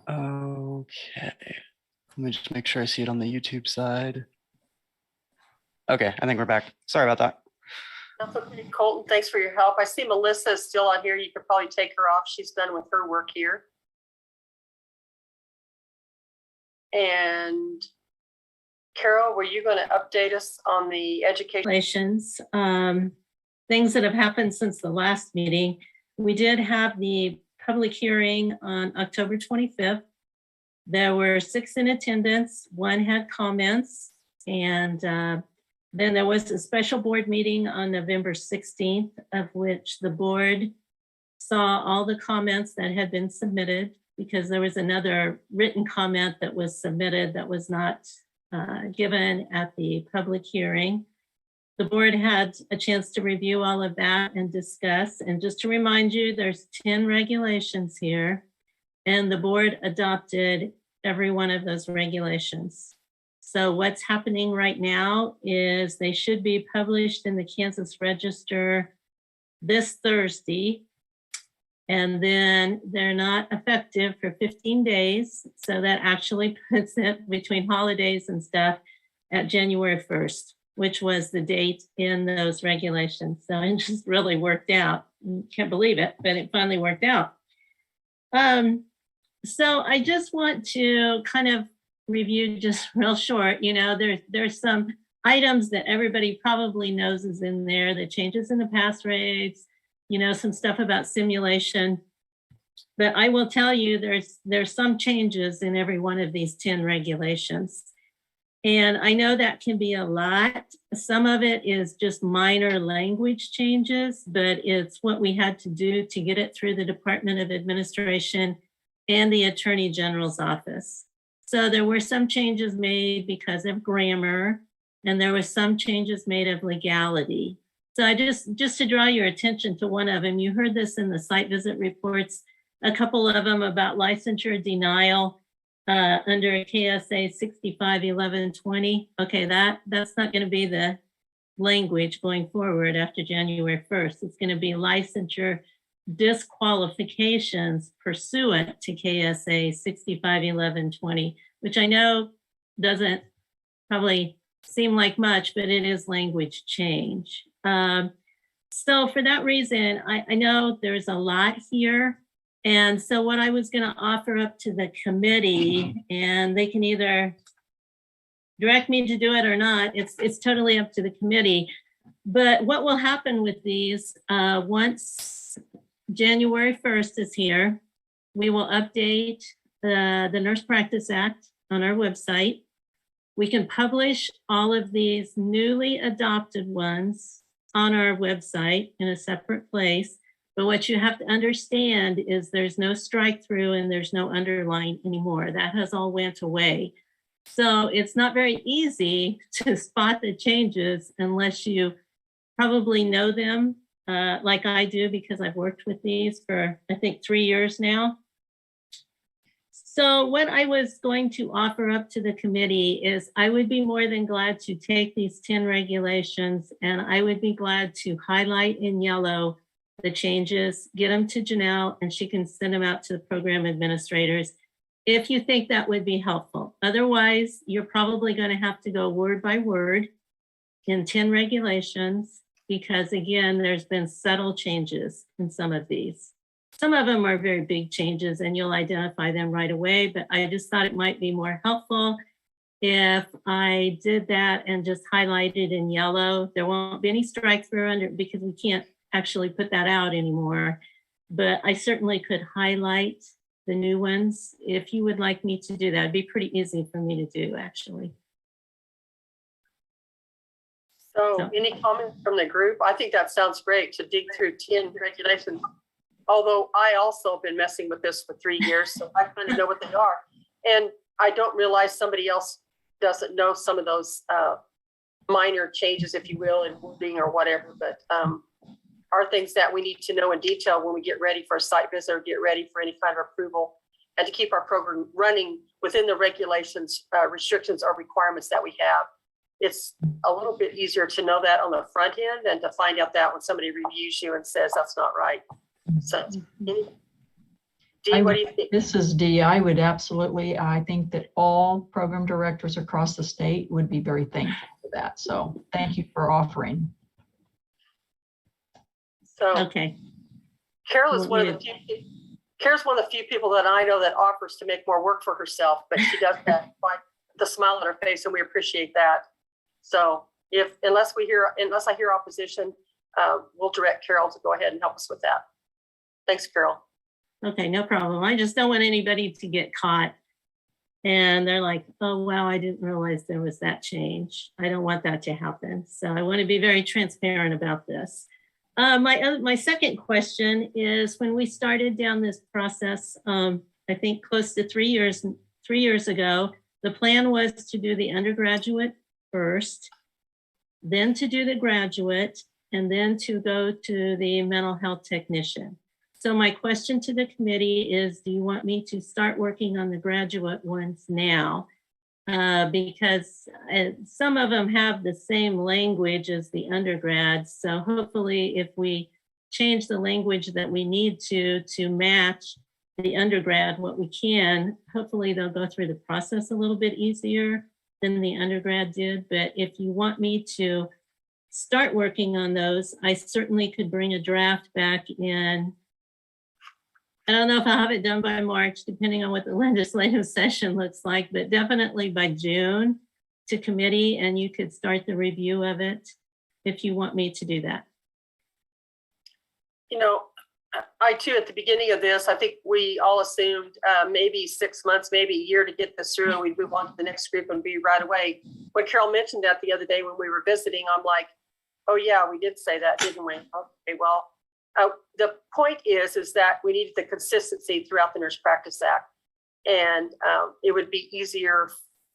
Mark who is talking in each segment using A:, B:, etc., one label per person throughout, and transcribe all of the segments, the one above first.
A: Okay. Let me just make sure I see it on the YouTube side. Okay, I think we're back. Sorry about that.
B: That's okay, Colton. Thanks for your help. I see Melissa is still on here. You could probably take her off. She's done with her work here. And Carol, were you going to update us on the education?
C: Things that have happened since the last meeting. We did have the public hearing on October 25th. There were 6 in attendance, 1 had comments, and then there was a special board meeting on November 16th, of which the board saw all the comments that had been submitted, because there was another written comment that was submitted that was not given at the public hearing. The board had a chance to review all of that and discuss. And just to remind you, there's 10 regulations here, and the board adopted every one of those regulations. So what's happening right now is they should be published in the Kansas Register this Thursday, and then they're not effective for 15 days. So that actually puts it between holidays and stuff at January 1st, which was the date in those regulations. So it just really worked out. Can't believe it, but it finally worked out. So I just want to kind of review just real short. You know, there's some items that everybody probably knows is in there, the changes in the pass rates, you know, some stuff about simulation. But I will tell you, there's some changes in every one of these 10 regulations. And I know that can be a lot. Some of it is just minor language changes, but it's what we had to do to get it through the Department of Administration and the Attorney General's office. So there were some changes made because of grammar, and there were some changes made of legality. So I just to draw your attention to one of them, you heard this in the site visit reports, a couple of them about licensure denial under KSA 651120. Okay, that's not going to be the language going forward after January 1st. It's going to be licensure disqualifications pursuant to KSA 651120, which I know doesn't probably seem like much, but it is language change. So for that reason, I know there's a lot here. And so what I was going to offer up to the committee, and they can either direct me to do it or not, it's totally up to the committee. But what will happen with these, once January 1st is here, we will update the Nurse Practice Act on our website. We can publish all of these newly adopted ones on our website in a separate place. But what you have to understand is there's no strike through and there's no underline anymore. That has all went away. So it's not very easy to spot the changes unless you probably know them like I do, because I've worked with these for, I think, 3 years now. So what I was going to offer up to the committee is I would be more than glad to take these 10 regulations, and I would be glad to highlight in yellow the changes, get them to Janelle, and she can send them out to the program administrators if you think that would be helpful. Otherwise, you're probably going to have to go word by word in 10 regulations, because again, there's been subtle changes in some of these. Some of them are very big changes and you'll identify them right away, but I just thought it might be more helpful if I did that and just highlighted in yellow. There won't be any strike through under, because we can't actually put that out anymore, but I certainly could highlight the new ones if you would like me to do that. It'd be pretty easy for me to do, actually.
B: So any comments from the group? I think that sounds great to dig through 10 regulations. Although I also have been messing with this for 3 years, so I kind of know what they are. And I don't realize somebody else doesn't know some of those minor changes, if you will, in wording or whatever, but are things that we need to know in detail when we get ready for a site visit or get ready for any kind of approval, and to keep our program running within the regulations, restrictions or requirements that we have. It's a little bit easier to know that on the front end than to find out that when somebody reviews you and says that's not right. So Dee, what do you think?
D: This is Dee. I would absolutely, I think that all program directors across the state would be very thankful for that. So thank you for offering.
B: So
C: Okay,
B: Carol is
C: Well,
B: one of the few, Carol's one of the few people that I know that offers to make more work for herself, but she does that by the smile on her face, and we appreciate that. So unless I hear opposition, we'll direct Carol to go ahead and help us with that. Thanks, Carol.
C: okay, no problem. I just don't want anybody to get caught and they're like, oh, wow, I didn't realize there was that change. I don't want that to happen. So I want to be very transparent about this. My second question is, when we started down this process, I think close to 3 years ago, the plan was to do the undergraduate first, then to do the graduate, and then to go to the mental health technician. So my question to the committee is, do you want me to start working on the graduate ones now? Because some of them have the same language as the undergrads. So hopefully if we change the language that we need to match the undergrad, what we can, hopefully they'll go through the process a little bit easier than the undergrad did. But if you want me to start working on those, I certainly could bring a draft back in. I don't know if I'll have it done by March, depending on what the legislative session looks like, but definitely by June to committee, and you could start the review of it if you want me to do that.
B: You know, I too, at the beginning of this, I think we all assumed maybe 6 months, maybe a year to get this through, and we'd move on to the next group and be right away. When Carol mentioned that the other day when we were visiting, I'm like, oh yeah, we did say that, didn't we? Okay, well, the point is that we needed the consistency throughout the Nurse Practice Act. And it would be easier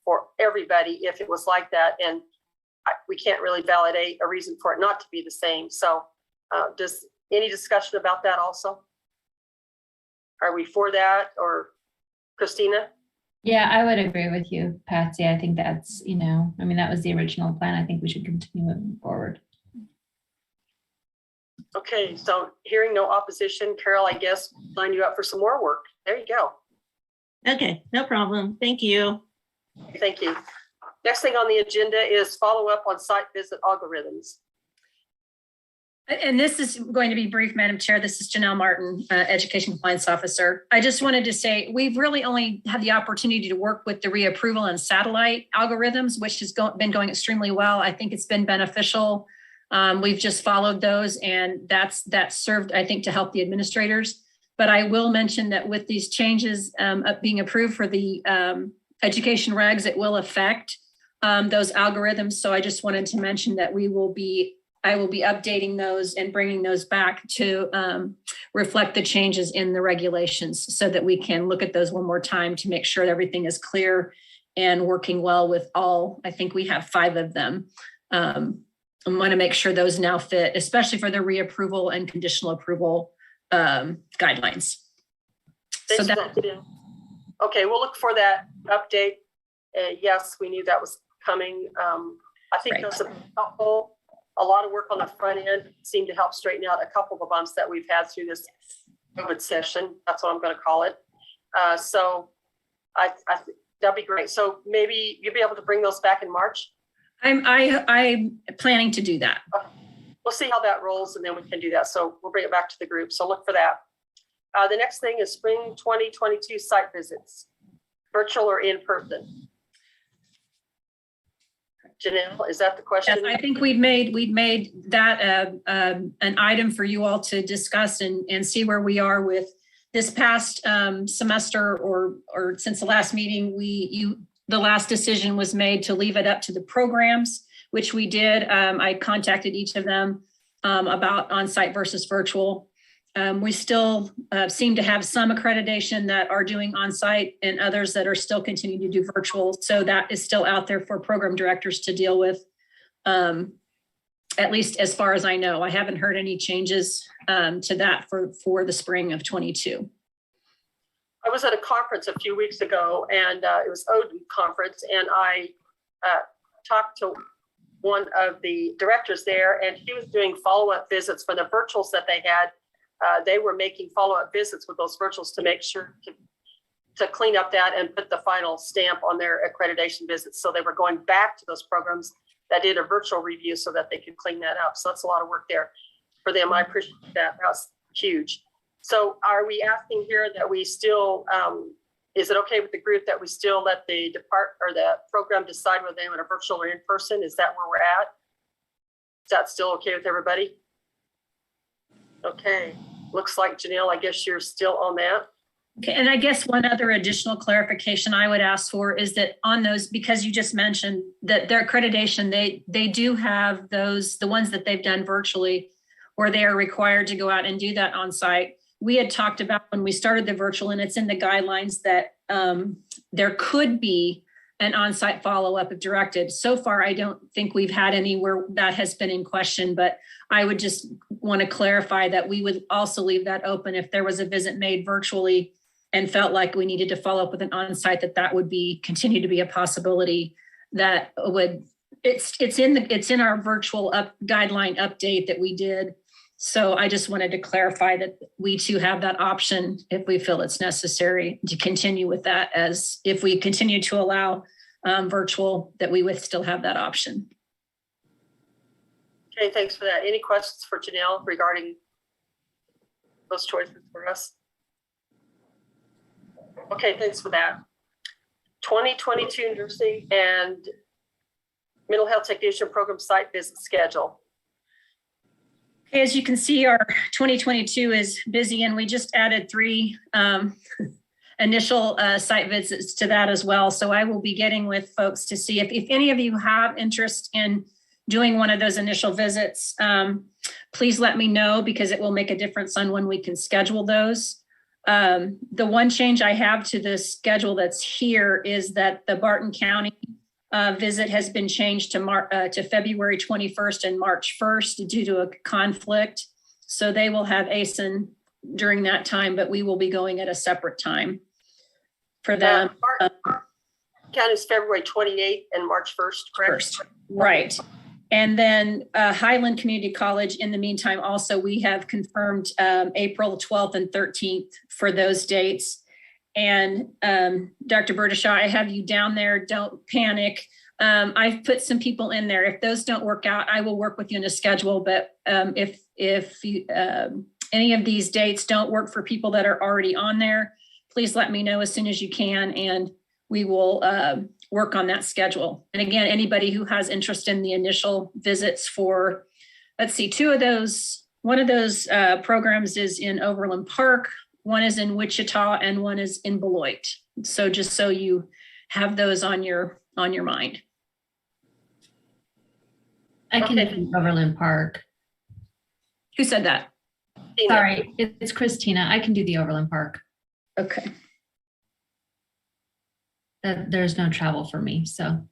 B: for everybody if it was like that. And we can't really validate a reason for it not to be the same. So does any discussion about that also? Are we for that, or Christina?
E: Yeah, I would agree with you, Patsy. I think that's, I mean, that was the original plan. I think we should continue moving forward.
B: Okay, so hearing no opposition, Carol, I guess line you up for some more work. There you go.
C: Okay, no problem. Thank you.
B: Thank you. Next thing on the agenda is follow up on site visit algorithms.
F: And this is going to be brief, Madam Chair. This is Janelle Martin, Education Compliance Officer. I just wanted to say we've really only had the opportunity to work with the reapproval and satellite algorithms, which has been going extremely well. I think it's been beneficial. We've just followed those, and that's served, I think, to help the administrators. But I will mention that with these changes being approved for the education regs, it will affect those algorithms. So I just wanted to mention that I will be updating those and bringing those back to reflect the changes in the regulations so that we can look at those one more time to make sure that everything is clear and working well with all. I think we have 5 of them. I want to make sure those now fit, especially for the reapproval and conditional approval guidelines.
B: Thanks for that, Tim. Okay, we'll look for that update. Yes, we knew that was coming. I think
F: Right.
B: those are helpful. A lot of work on the front end seemed to help straighten out a couple of the bumps that we've had through this COVID session. That's what I'm going to call it. So I think that'd be great. So maybe you'll be able to bring those back in March.
F: I'm planning to do that.
B: We'll see how that rolls, and then we can do that. So we'll bring it back to the group. So look for that. The next thing is spring 2022 site visits, virtual or in person. Janelle, is that the question?
F: Yes, I think we've made that an item for you all to discuss and see where we are with this past semester or since the last meeting. The last decision was made to leave it up to the programs, which we did. I contacted each of them about on-site versus virtual. We still seem to have some accreditation that are doing on-site and others that are still continuing to do virtual. So that is still out there for program directors to deal with, at least as far as I know. I haven't heard any changes to that for the spring of 22.
B: I was at a conference a few weeks ago, and it was Odin conference, and I talked to one of the directors there, and he was doing follow-up visits for the virtuals that they had they were making follow-up visits with those virtuals to make sure to clean up that and put the final stamp on their accreditation visits. So they were going back to those programs that did a virtual review so that they could clean that up. So that's a lot of work there for them. I appreciate that. That's huge. So are we asking here that we still, is it okay with the group that we still let the program decide whether they want a virtual or in person? Is that where we're at? Is that still okay with everybody? Okay, looks like Janelle, I guess you're still on that.
F: Okay, and I guess one other additional clarification I would ask for is that on those, because you just mentioned that their accreditation, they do have those, the ones that they've done virtually, or they are required to go out and do that on site. We had talked about when we started the virtual, and it's in the guidelines that there could be an on-site follow-up if directed. So far, I don't think we've had anywhere that has been in question, but I would just want to clarify that we would also leave that open if there was a visit made virtually and felt like we needed to follow up with an on-site, that would be continue to be a possibility that would, it's in our virtual guideline update that we did. So I just wanted to clarify that we too have that option if we feel it's necessary to continue with that, as if we continue to allow virtual, that we would still have that option.
B: Okay, thanks for that. Any questions for Janelle regarding those choices for us? Okay, thanks for that. 2022 nursing and mental health technician program site visit schedule.
F: Okay, as you can see, our 2022 is busy, and we just added 3 initial site visits to that as well. So I will be getting with folks to see if any of you have interest in doing one of those initial visits. Please let me know, because it will make a difference on when we can schedule those. The one change I have to the schedule that's here is that the Barton County visit has been changed to February 21st and March 1st due to a conflict. So they will have ASIN during that time, but we will be going at a separate time for them.
B: County is February 28th and March 1st, correct?
F: First, right. And then Highland Community College, in the meantime, also, we have confirmed April 12th and 13th for those dates. And Dr. Berdishaw, I have you down there. Don't panic. I've put some people in there. If those don't work out, I will work with you in a schedule. But if any of these dates don't work for people that are already on there, please let me know as soon as you can, and we will work on that schedule. And again, anybody who has interest in the initial visits for, let's see, 2 of those, one of those programs is in Overland Park, one is in Wichita, and one is in Beloit. So just so you have those on your mind.
E: I can
B: Okay.
E: do Overland Park.
F: Who said that?
E: Sorry, it's Christina. I can do the Overland Park.
F: Okay.
E: There's no travel for me, so.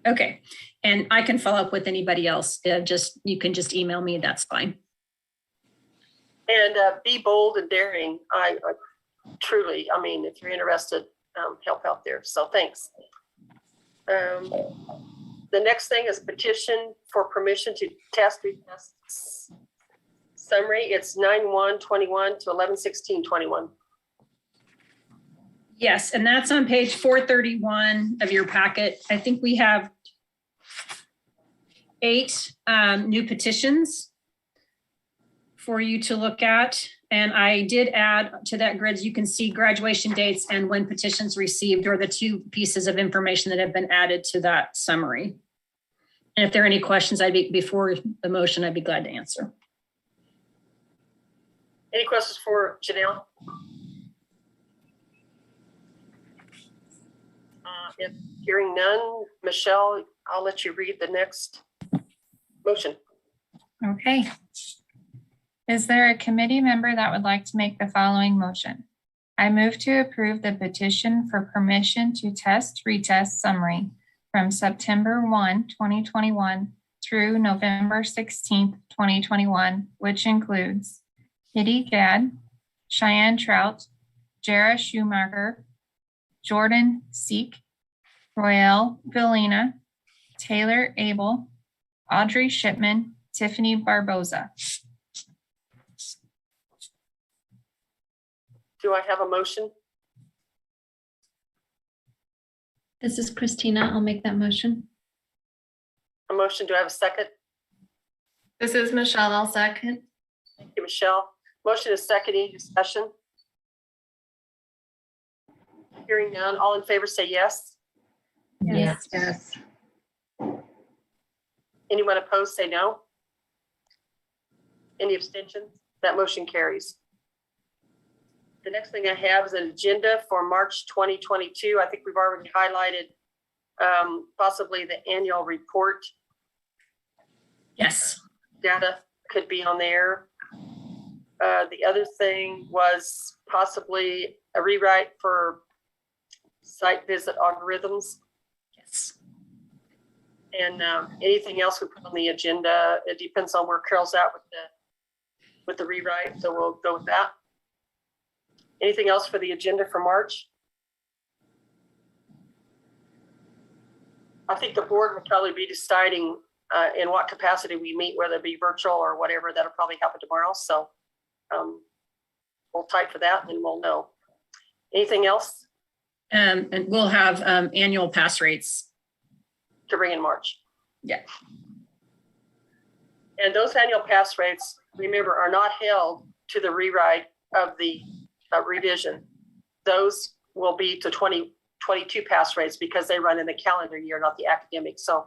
F: Okay. And I can follow up with anybody else. You can just email me. That's fine.
B: And be bold and daring. I truly, I mean, if you're interested, help out there. So thanks. The next thing is petition for permission to retest summary. It's 9/1/21 to 11/16/21.
F: Yes, and that's on page 431 of your packet. I think we have 8 new petitions for you to look at. And I did add to that grid, you can see graduation dates and when petitions received are the 2 pieces of information that have been added to that summary. And if there are any questions, before the motion, I'd be glad to answer.
B: Any questions for Janelle? If hearing none, Michelle, I'll let you read the next motion.
G: Okay. Is there a committee member that would like to make the following motion? I move to approve the petition for permission to retest summary from September 1, 2021 through November 16th, 2021, which includes Kitty Gadd, Cheyenne Trout, Jara Schumacher, Jordan Seek, Royale Villena, Taylor Abel, Audrey Shipman, Tiffany Barboza.
B: Do I have a motion?
E: This is Christina. I'll make that motion.
B: A motion, do I have a second?
H: This is Michelle. I'll second.
B: Thank you, Michelle. Motion is second, any discussion? Hearing none, all in favor say yes.
E: Yes.
C: Yes.
B: Anyone opposed, say no. Any abstentions? That motion carries. The next thing I have is an agenda for March 2022. I think we've already highlighted possibly the annual report
F: Yes.
B: data could be on there. The other thing was possibly a rewrite for site visit algorithms.
F: Yes.
B: And anything else we put on the agenda, it depends on where Carol's at with the rewrite, so we'll go with that. Anything else for the agenda for March? I think the board will probably be deciding in what capacity we meet, whether it be virtual or whatever. That'll probably happen tomorrow, so we'll type for that and we'll know. Anything else
F: And we'll have annual pass rates.
B: to bring in March?
F: Yeah.
B: And those annual pass rates, remember, are not held to the rewrite of the revision. Those will be to 2022 pass rates because they run in the calendar year, not the academic. So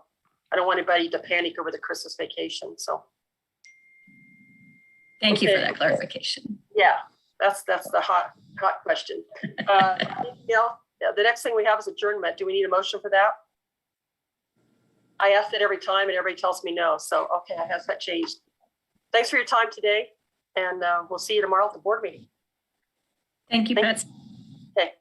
B: I don't want anybody to panic over the Christmas vacation. So
F: Thank you for
B: Okay.
F: that clarification.
B: yeah, that's the hot question. The next thing we have is adjournment. Do we need a motion for that? I ask that every time and everybody tells me no. So, okay, I have that changed. Thanks for your time today. And we'll see you tomorrow at the board meeting.
F: Thank you,
B: Thank-
F: Pat.
B: Okay,